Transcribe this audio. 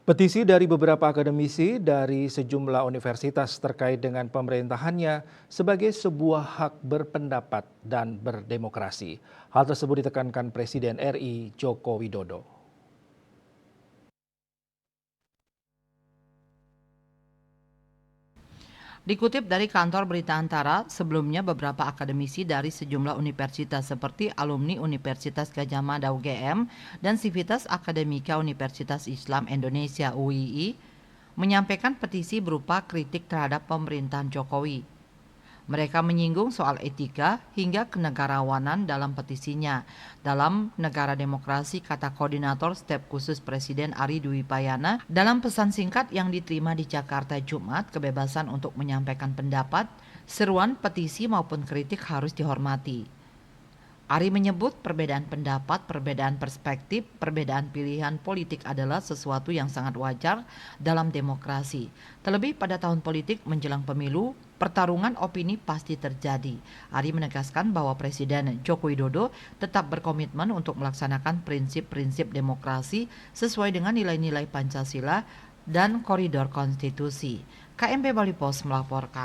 Petisi dari beberapa akademisi dari sejumlah universitas terkait dengan pemerintahannya sebagai sebuah hak berpendapat dan berdemokrasi. Hal tersebut ditekankan Presiden RI Joko Widodo. Dikutip dari kantor berita Antara, sebelumnya beberapa akademisi dari sejumlah universitas seperti alumni Universitas Gadjah Mada UGM dan Civitas Akademika Universitas Islam Indonesia UII menyampaikan petisi berupa kritik terhadap pemerintahan Jokowi. Mereka menyinggung soal etika hingga kenegarawanan dalam petisinya. Dalam negara demokrasi, kata koordinator staf khusus Presiden Ari Dwi Payana, dalam pesan singkat yang diterima di Jakarta Jumat, kebebasan untuk menyampaikan pendapat, seruan petisi maupun kritik harus dihormati. Ari menyebut perbedaan pendapat, perbedaan perspektif, perbedaan pilihan politik adalah sesuatu yang sangat wajar dalam demokrasi. Terlebih pada tahun politik menjelang pemilu, pertarungan opini pasti terjadi. Ari menegaskan bahwa Presiden Joko Widodo tetap berkomitmen untuk melaksanakan prinsip-prinsip demokrasi sesuai dengan nilai-nilai Pancasila dan koridor konstitusi. KMP Bali Pos melaporkan.